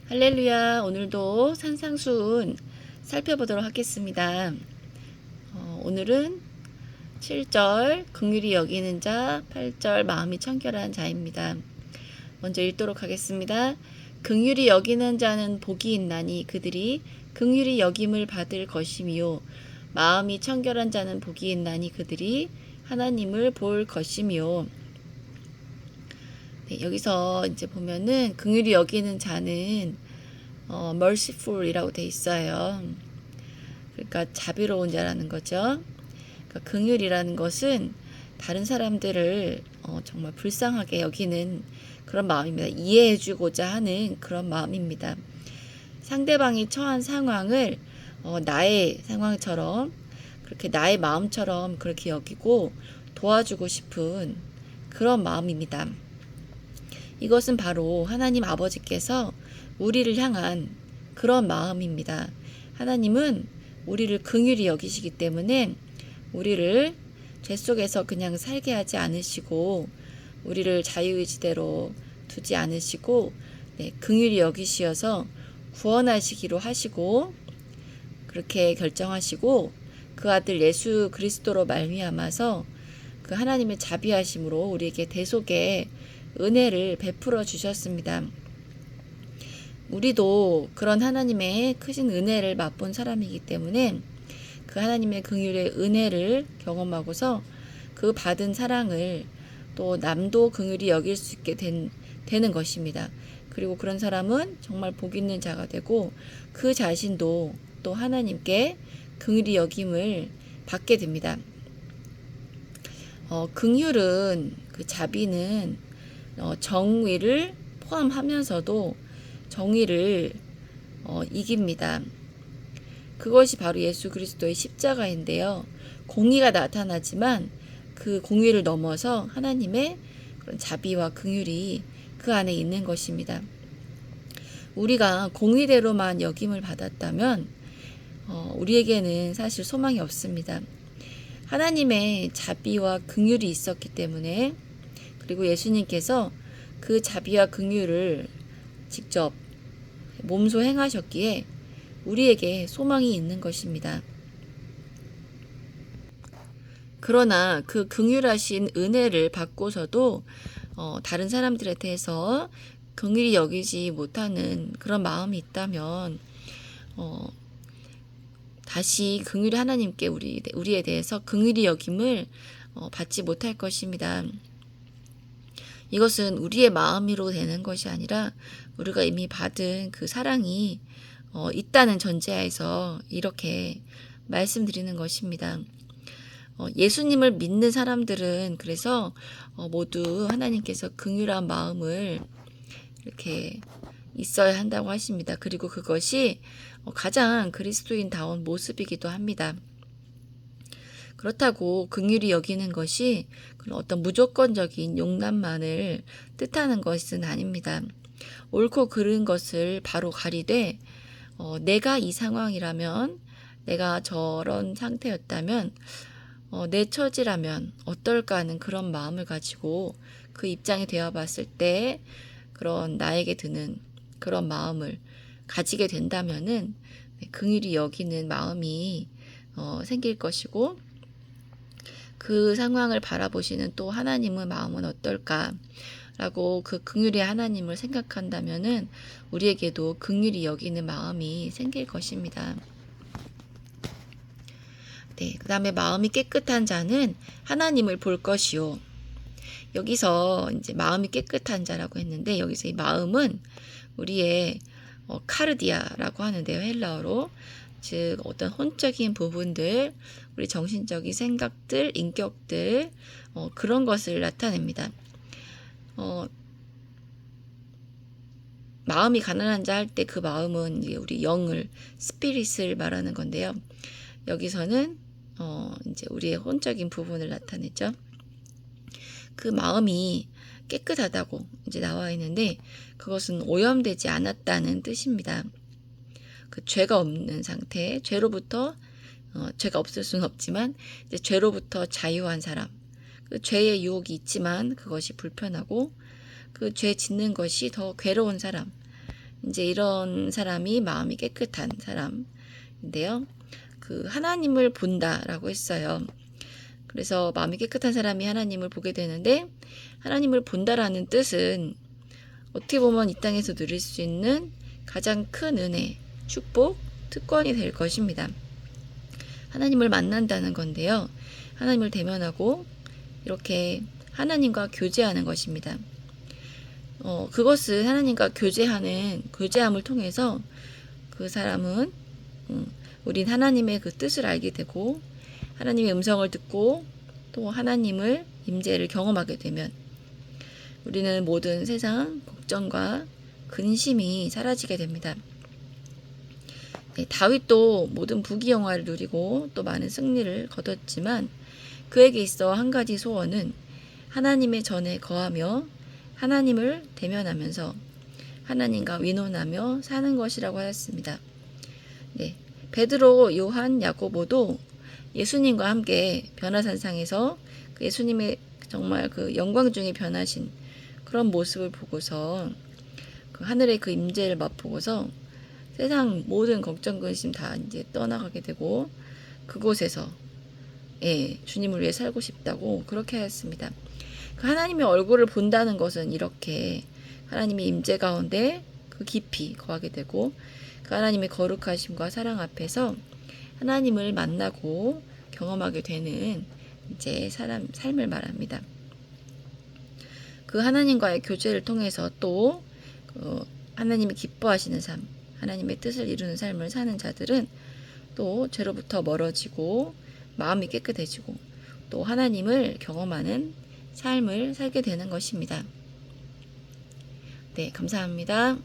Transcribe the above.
할렐루야. 오늘도 산상수훈 살펴보도록 하겠습니다. 오늘은 7절 긍휼히 여기는 자, 8절 마음이 청결한 자입니다. 먼저 읽도록 하겠습니다. 긍휼히 여기는 자는 복이 있나니 그들이 긍휼히 여김을 받을 것이미요. 마음이 청결한 자는 복이 있나니 그들이 하나님을 볼 것이미요. 네, 여기서 이제 보면은 긍휼히 여기는 자는 merciful이라고 돼 있어요. 그러니까 자비로운 자라는 거죠. 그러니까 긍휼이라는 것은 다른 사람들을 정말 불쌍하게 여기는 그런 마음입니다. 이해해주고자 하는 그런 마음입니다. 상대방이 처한 상황을 나의 상황처럼 그렇게 나의 마음처럼 그렇게 여기고 도와주고 싶은 그런 마음입니다. 이것은 바로 하나님 아버지께서 우리를 향한 그런 마음입니다. 하나님은 우리를 긍휼히 여기시기 때문에 우리를 죄 속에서 그냥 살게 하지 않으시고 우리를 자유의지대로 두지 않으시고 긍휼히 여기시어서 구원하시기로 하시고 그렇게 결정하시고 그 아들 예수 그리스도로 말미암아서 그 하나님의 자비하심으로 우리에게 대속의 은혜를 베풀어 주셨습니다. 우리도 그런 하나님의 크신 은혜를 맛본 사람이기 때문에 그 하나님의 긍휼의 은혜를 경험하고서 그 받은 사랑을 또 남도 긍휼히 여길 수 있게 되는 것입니다. 그리고 그런 사람은 정말 복 있는 자가 되고 그 자신도 또 하나님께 긍휼히 여김을 받게 됩니다. 긍휼은 그 자비는 정의를 포함하면서도 정의를 이깁니다. 그것이 바로 예수 그리스도의 십자가인데요. 공의가 나타나지만 그 공의를 넘어서 하나님의 그런 자비와 긍휼이 그 안에 있는 것입니다. 우리가 공의대로만 여김을 받았다면 우리에게는 사실 소망이 없습니다. 하나님의 자비와 긍휼이 있었기 때문에 그리고 예수님께서 그 자비와 긍휼을 직접 몸소 행하셨기에 우리에게 소망이 있는 것입니다. 그러나 그 긍휼하신 은혜를 받고서도 다른 사람들에 대해서 긍휼히 여기지 못하는 그런 마음이 있다면 다시 긍휼히 하나님께 우리에 대해서 긍휼히 여김을 받지 못할 것입니다. 이것은 우리의 마음으로 되는 것이 아니라 우리가 이미 받은 그 사랑이 있다는 전제하에서 이렇게 말씀드리는 것입니다. 예수님을 믿는 사람들은 그래서 모두 하나님께서 긍휼한 마음을 이렇게 있어야 한다고 하십니다. 그리고 그것이 가장 그리스도인다운 모습이기도 합니다. 그렇다고 긍휼히 여기는 것이 어떤 무조건적인 용납만을 뜻하는 것은 아닙니다. 옳고 그른 것을 바로 가리되 내가 이 상황이라면 내가 저런 상태였다면 내 처지라면 어떨까 하는 그런 마음을 가지고 그 입장이 되어 봤을 때 그런 나에게 드는 그런 마음을 가지게 된다면은 긍휼히 여기는 마음이 생길 것이고 그 상황을 바라보시는 또 하나님의 마음은 어떨까라고 그 긍휼의 하나님을 생각한다면은 우리에게도 긍휼히 여기는 마음이 생길 것입니다. 네, 그 다음에 마음이 깨끗한 자는 하나님을 볼 것이요. 여기서 이제 마음이 깨끗한 자라고 했는데 여기서 이 마음은 우리의 카르디아라고 하는데요. 헬라어로. 즉 어떤 혼적인 부분들, 우리 정신적인 생각들, 인격들 그런 것을 나타냅니다. 마음이 가난한 자 할 때 그 마음은 이제 우리 영을 스피릿을 말하는 건데요. 여기서는 이제 우리의 혼적인 부분을 나타내죠. 그 마음이 깨끗하다고 이제 나와 있는데 그것은 오염되지 않았다는 뜻입니다. 그 죄가 없는 상태, 죄로부터 죄가 없을 수는 없지만 이제 죄로부터 자유한 사람, 그 죄의 유혹이 있지만 그것이 불편하고 그 죄 짓는 것이 더 괴로운 사람, 이제 이런 사람이 마음이 깨끗한 사람인데요. 그 하나님을 본다라고 했어요. 그래서 마음이 깨끗한 사람이 하나님을 보게 되는데, 하나님을 본다라는 뜻은 어떻게 보면 이 땅에서 누릴 수 있는 가장 큰 은혜, 축복, 특권이 될 것입니다. 하나님을 만난다는 건데요. 하나님을 대면하고 이렇게 하나님과 교제하는 것입니다. 그것은 하나님과 교제함을 통해서 그 사람은 우린 하나님의 그 뜻을 알게 되고, 하나님의 음성을 듣고 또 하나님을 임재를 경험하게 되면 우리는 모든 세상 걱정과 근심이 사라지게 됩니다. 네, 다윗도 모든 부귀영화를 누리고 또 많은 승리를 거뒀지만 그에게 있어 한 가지 소원은 하나님의 전에 거하며 하나님을 대면하면서 하나님과 의논하며 사는 것이라고 하였습니다. 네, 베드로, 요한, 야고보도 예수님과 함께 변화산상에서 그 예수님의 정말 그 영광 중에 변하신 그런 모습을 보고서 그 하늘의 그 임재를 맛보고서 세상 모든 걱정 근심 다 이제 떠나가게 되고 그곳에서 주님을 위해 살고 싶다고 그렇게 하였습니다. 그 하나님의 얼굴을 본다는 것은 이렇게 하나님의 임재 가운데 그 깊이 거하게 되고 그 하나님의 거룩하심과 사랑 앞에서 하나님을 만나고 경험하게 되는 이제 삶을 말합니다. 그 하나님과의 교제를 통해서 또 하나님이 기뻐하시는 삶, 하나님의 뜻을 이루는 삶을 사는 자들은 또 죄로부터 멀어지고 마음이 깨끗해지고 또 하나님을 경험하는 삶을 살게 되는 것입니다. 네, 감사합니다.